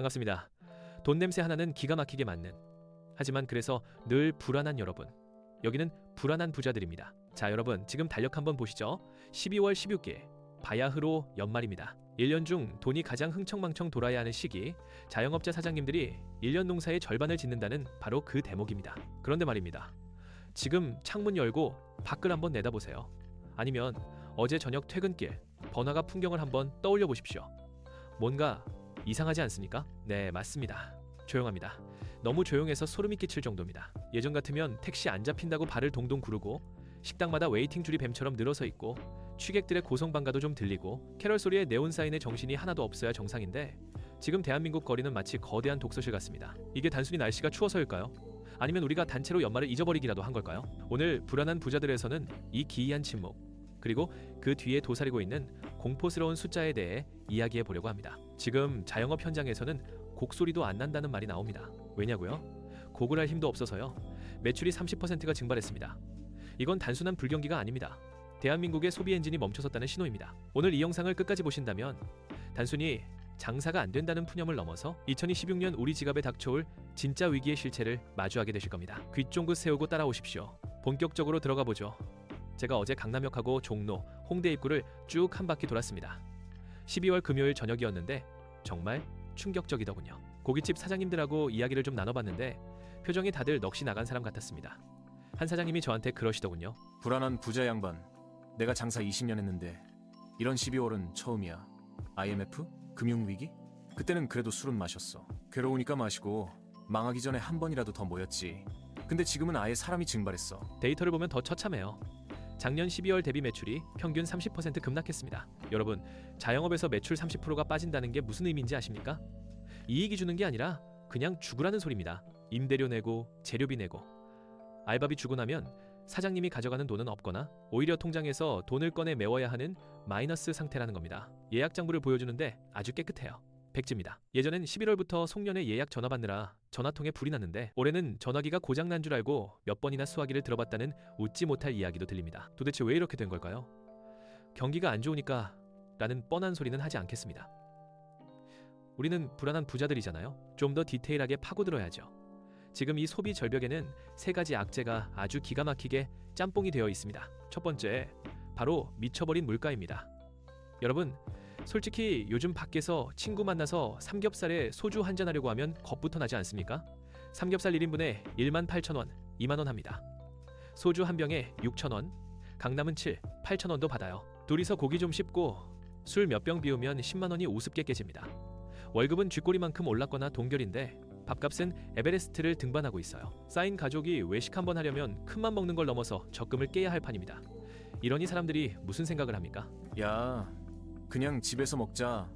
반갑습니다. 돈 냄새 하나는 기가 막히게 맡는, 하지만 그래서 늘 불안한 여러분. 여기는 불안한 부자들입니다. 자, 여러분 지금 달력 한번 보시죠. 12월 16일 바야흐로 연말입니다. 1년 중 돈이 가장 흥청망청 돌아야 하는 시기, 자영업자 사장님들이 1년 농사의 절반을 짓는다는 바로 그 대목입니다. 그런데 말입니다. 지금 창문 열고 밖을 한번 내다보세요. 아니면 어제 저녁 퇴근길 번화가 풍경을 한번 떠올려 보십시오. 뭔가 이상하지 않습니까? 네, 맞습니다. 조용합니다. 너무 조용해서 소름이 끼칠 정도입니다. 예전 같으면 택시 안 잡힌다고 발을 동동 구르고, 식당마다 웨이팅 줄이 뱀처럼 늘어서 있고, 취객들의 고성방가도 좀 들리고, 캐럴 소리에 네온사인의 정신이 하나도 없어야 정상인데, 지금 대한민국 거리는 마치 거대한 독서실 같습니다. 이게 단순히 날씨가 추워서일까요? 아니면 우리가 단체로 연말을 잊어버리기라도 한 걸까요? 오늘 불안한 부자들에서는 이 기이한 침묵, 그리고 그 뒤에 도사리고 있는 공포스러운 숫자에 대해 이야기해 보려고 합니다. 지금 자영업 현장에서는 곡소리도 안 난다는 말이 나옵니다. 왜냐고요? 곡을 할 힘도 없어서요. 매출이 30%가 증발했습니다. 이건 단순한 불경기가 아닙니다. 대한민국의 소비 엔진이 멈춰섰다는 신호입니다. 오늘 이 영상을 끝까지 보신다면 단순히 장사가 안 된다는 푸념을 넘어서 2026년 우리 지갑에 닥쳐올 진짜 위기의 실체를 마주하게 되실 겁니다. 귀 쫑긋 세우고 따라오십시오. 본격적으로 들어가 보죠. 제가 어제 강남역하고 종로, 홍대 입구를 쭉 한 바퀴 돌았습니다. 12월 금요일 저녁이었는데 정말 충격적이더군요. 고깃집 사장님들하고 이야기를 좀 나눠봤는데 표정이 다들 넋이 나간 사람 같았습니다. 한 사장님이 저한테 그러시더군요. 불안한 부자 양반. 내가 장사 20년 했는데 이런 12월은 처음이야. IMF? 금융위기? 그때는 그래도 술은 마셨어. 괴로우니까 마시고 망하기 전에 한 번이라도 더 모였지. 근데 지금은 아예 사람이 증발했어. 데이터를 보면 더 처참해요. 작년 12월 대비 매출이 평균 30% 급락했습니다. 여러분, 자영업에서 매출 30%가 빠진다는 게 무슨 의미인지 아십니까? 이익이 주는 게 아니라 그냥 죽으라는 소리입니다. 임대료 내고 재료비 내고 알바비 주고 나면 사장님이 가져가는 돈은 없거나 오히려 통장에서 돈을 꺼내 메워야 하는 마이너스 상태라는 겁니다. 예약 장부를 보여주는데 아주 깨끗해요. 백지입니다. 예전엔 11월부터 송년회 예약 전화 받느라 전화통에 불이 났는데 올해는 전화기가 고장난 줄 알고 몇 번이나 수화기를 들어봤다는 웃지 못할 이야기도 들립니다. 도대체 왜 이렇게 된 걸까요? 경기가 안 좋으니까 라는 뻔한 소리는 하지 않겠습니다. 우리는 불안한 부자들이잖아요. 좀 더 디테일하게 파고들어야죠. 지금 이 소비 절벽에는 세 가지 악재가 아주 기가 막히게 짬뽕이 되어 있습니다. 첫 번째, 바로 미쳐버린 물가입니다. 여러분, 솔직히 요즘 밖에서 친구 만나서 삼겹살에 소주 한잔 하려고 하면 겁부터 나지 않습니까? 삼겹살 1인분에 18,000원, 2만원 합니다. 소주 한 병에 6,000원, 강남은 7, 8,000원도 받아요. 둘이서 고기 좀 씹고 술 몇 병 비우면 10만원이 우습게 깨집니다. 월급은 쥐꼬리만큼 올랐거나 동결인데 밥값은 에베레스트를 등반하고 있어요. 쌓인 가족이 외식 한번 하려면 큰맘 먹는 걸 넘어서 적금을 깨야 할 판입니다. 이러니 사람들이 무슨 생각을 합니까? 야, 그냥 집에서 먹자.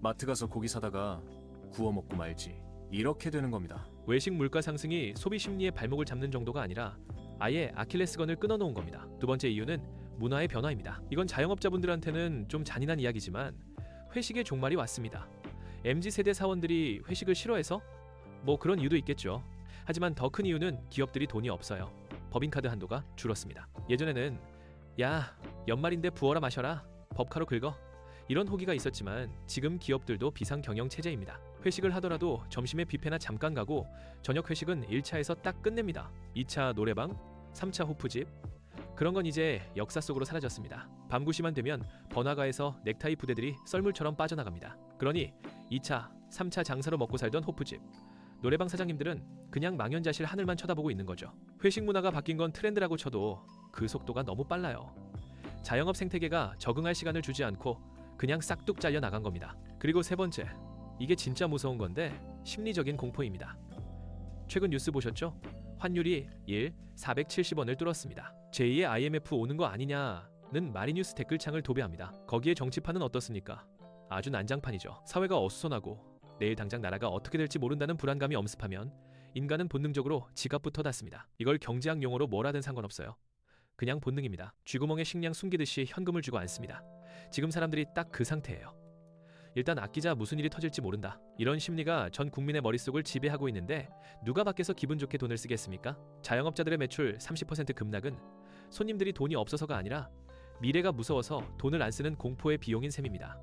마트 가서 고기 사다가 구워 먹고 말지. 이렇게 되는 겁니다. 외식 물가 상승이 소비 심리의 발목을 잡는 정도가 아니라 아예 아킬레스건을 끊어놓은 겁니다. 두 번째 이유는 문화의 변화입니다. 이건 자영업자분들한테는 좀 잔인한 이야기지만 회식의 종말이 왔습니다. MZ세대 사원들이 회식을 싫어해서? 뭐 그런 이유도 있겠죠. 하지만 더 큰 이유는 기업들이 돈이 없어요. 법인카드 한도가 줄었습니다. 예전에는 야, 연말인데 부어라 마셔라, 법카로 긁어, 이런 호기가 있었지만 지금 기업들도 비상경영체제입니다. 회식을 하더라도 점심에 뷔페나 잠깐 가고 저녁 회식은 1차에서 딱 끝냅니다. 2차 노래방, 3차 호프집, 그런 건 이제 역사 속으로 사라졌습니다. 밤 9시만 되면 번화가에서 넥타이 부대들이 썰물처럼 빠져나갑니다. 그러니 2차, 3차 장사로 먹고 살던 호프집, 노래방 사장님들은 그냥 망연자실 하늘만 쳐다보고 있는 거죠. 회식 문화가 바뀐 건 트렌드라고 쳐도 그 속도가 너무 빨라요. 자영업 생태계가 적응할 시간을 주지 않고 그냥 싹둑 잘려 나간 겁니다. 그리고 세 번째, 이게 진짜 무서운 건데 심리적인 공포입니다. 최근 뉴스 보셨죠? 환율이 470원을 뚫었습니다. 제2의 IMF 오는 거 아니냐는 마리뉴스 댓글창을 도배합니다. 거기에 정치판은 어떻습니까? 아주 난장판이죠. 사회가 어수선하고 내일 당장 나라가 어떻게 될지 모른다는 불안감이 엄습하면 인간은 본능적으로 지갑부터 닫습니다. 이걸 경제학 용어로 뭐라든 상관없어요. 그냥 본능입니다. 쥐구멍에 식량 숨기듯이 현금을 주고 앉습니다. 지금 사람들이 딱 그 상태예요. 일단 아끼자 무슨 일이 터질지 모른다. 이런 심리가 전 국민의 머릿속을 지배하고 있는데 누가 밖에서 기분 좋게 돈을 쓰겠습니까? 자영업자들의 매출 30% 급락은 손님들이 돈이 없어서가 아니라 미래가 무서워서 돈을 안 쓰는 공포의 비용인 셈입니다.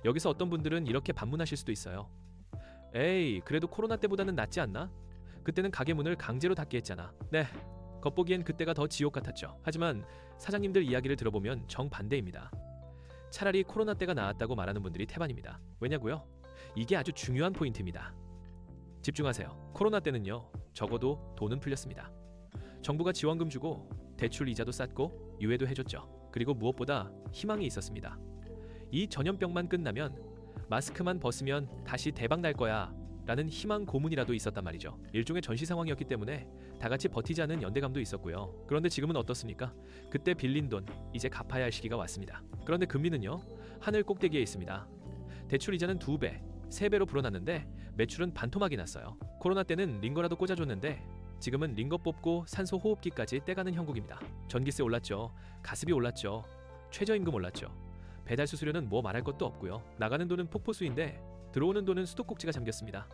여기서 어떤 분들은 이렇게 반문하실 수도 있어요. 에이, 그래도 코로나 때보다는 낫지 않나? 그때는 가게 문을 강제로 닫게 했잖아. 네, 겉보기엔 그때가 더 지옥 같았죠. 하지만 사장님들 이야기를 들어보면 정반대입니다. 차라리 코로나 때가 나았다고 말하는 분들이 태반입니다. 왜냐고요? 이게 아주 중요한 포인트입니다. 집중하세요. 코로나 때는요, 적어도 돈은 풀렸습니다. 정부가 지원금 주고 대출 이자도 쌌고 유예도 해줬죠. 그리고 무엇보다 희망이 있었습니다. 이 전염병만 끝나면 마스크만 벗으면 다시 대박 날 거야 라는 희망 고문이라도 있었단 말이죠. 일종의 전시 상황이었기 때문에 다 같이 버티자는 연대감도 있었고요. 그런데 지금은 어떻습니까? 그때 빌린 돈 이제 갚아야 할 시기가 왔습니다. 그런데 금리는요, 하늘 꼭대기에 있습니다. 대출 이자는 2배, 3배로 불어났는데 매출은 반토막이 났어요. 코로나 때는 링거라도 꽂아줬는데 지금은 링거 뽑고 산소 호흡기까지 떼가는 형국입니다. 전기세 올랐죠. 가스비 올랐죠. 최저임금 올랐죠. 배달 수수료는 뭐 말할 것도 없고요. 나가는 돈은 폭포수인데 들어오는 돈은 수도꼭지가 잠겼습니다.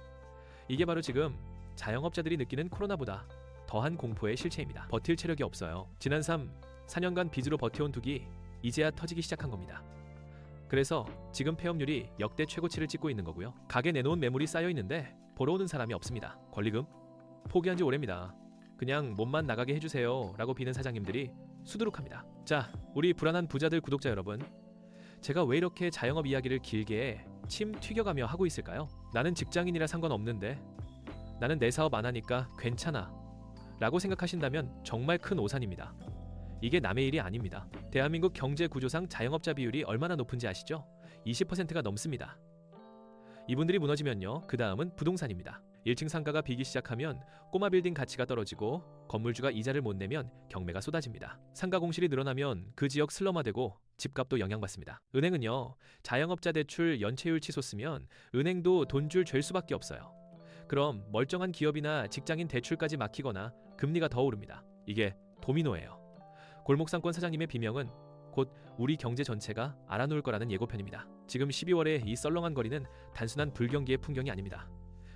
이게 바로 지금 자영업자들이 느끼는 코로나보다 더한 공포의 실체입니다. 버틸 체력이 없어요. 지난 4년간 빚으로 버텨온 둑이 이제야 터지기 시작한 겁니다. 그래서 지금 폐업률이 역대 최고치를 찍고 있는 거고요. 가게 내놓은 매물이 쌓여 있는데 보러 오는 사람이 없습니다. 권리금? 포기한 지 오래입니다. 그냥 몸만 나가게 해주세요 라고 비는 사장님들이 수두룩합니다. 자, 우리 불안한 부자들 구독자 여러분, 제가 왜 이렇게 자영업 이야기를 길게 침 튀겨가며 하고 있을까요? 나는 직장인이라 상관없는데, 나는 내 사업 안 하니까 괜찮아 라고 생각하신다면 정말 큰 오산입니다. 이게 남의 일이 아닙니다. 대한민국 경제 구조상 자영업자 비율이 얼마나 높은지 아시죠? 20%가 넘습니다. 이분들이 무너지면요, 그 다음은 부동산입니다. 1층 상가가 비기 시작하면 꼬마 빌딩 가치가 떨어지고 건물주가 이자를 못 내면 경매가 쏟아집니다. 상가 공실이 늘어나면 그 지역 슬럼화되고 집값도 영향받습니다. 은행은요, 자영업자 대출 연체율 치솟 쓰면 은행도 돈줄 죄일 수밖에 없어요. 그럼 멀쩡한 기업이나 직장인 대출까지 막히거나 금리가 더 오릅니다. 이게 도미노예요. 골목상권 사장님의 비명은 곧 우리 경제 전체가 알아놓을 거라는 예고편입니다. 지금 12월에 이 썰렁한 거리는 단순한 불경기의 풍경이 아닙니다.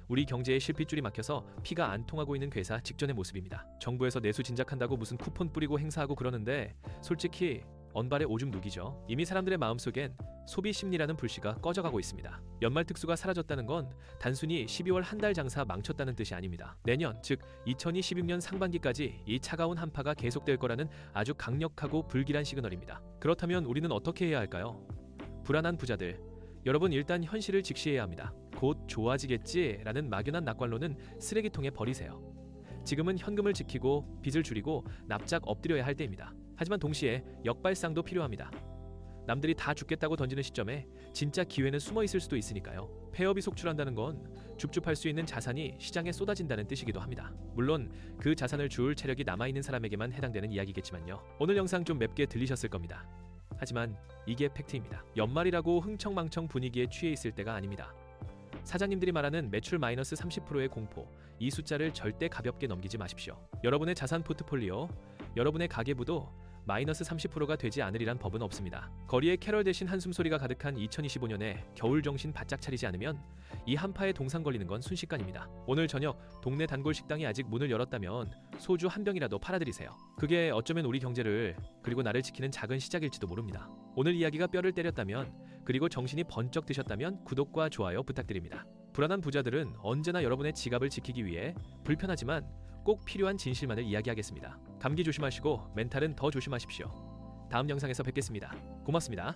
우리 경제에 실핏줄이 막혀서 피가 안 통하고 있는 괴사 직전의 모습입니다. 정부에서 내수 진작한다고 무슨 쿠폰 뿌리고 행사하고 그러는데 솔직히 언발의 오줌 누기죠. 이미 사람들의 마음속엔 소비 심리라는 불씨가 꺼져가고 있습니다. 연말 특수가 사라졌다는 건 단순히 12월 한 달 장사 망쳤다는 뜻이 아닙니다. 내년, 즉 2026년 상반기까지 이 차가운 한파가 계속될 거라는 아주 강력하고 불길한 시그널입니다. 그렇다면 우리는 어떻게 해야 할까요? 불안한 부자들, 여러분 일단 현실을 직시해야 합니다. 곧 좋아지겠지라는 막연한 낙관론은 쓰레기통에 버리세요. 지금은 현금을 지키고 빚을 줄이고 납작 엎드려야 할 때입니다. 하지만 동시에 역발상도 필요합니다. 남들이 다 죽겠다고 던지는 시점에 진짜 기회는 숨어 있을 수도 있으니까요. 폐업이 속출한다는 건 줍줍할 수 있는 자산이 시장에 쏟아진다는 뜻이기도 합니다. 물론 그 자산을 줄 체력이 남아있는 사람에게만 해당되는 이야기겠지만요. 오늘 영상 좀 맵게 들리셨을 겁니다. 하지만 이게 팩트입니다. 연말이라고 흥청망청 분위기에 취해 있을 때가 아닙니다. 사장님들이 말하는 매출 마이너스 30%의 공포, 이 숫자를 절대 가볍게 넘기지 마십시오. 여러분의 자산 포트폴리오, 여러분의 가계부도 마이너스 30%가 되지 않으리란 법은 없습니다. 거리에 캐럴 대신 한숨소리가 가득한 2025년에 겨울 정신 바짝 차리지 않으면 이 한파에 동상 걸리는 건 순식간입니다. 오늘 저녁 동네 단골 식당이 아직 문을 열었다면 소주 한 병이라도 팔아드리세요. 그게 어쩌면 우리 경제를 그리고 나를 지키는 작은 시작일지도 모릅니다. 오늘 이야기가 뼈를 때렸다면, 그리고 정신이 번쩍 드셨다면 구독과 좋아요 부탁드립니다. 불안한 부자들은 언제나 여러분의 지갑을 지키기 위해 불편하지만 꼭 필요한 진실만을 이야기하겠습니다. 감기 조심하시고 멘탈은 더 조심하십시오. 다음 영상에서 뵙겠습니다. 고맙습니다.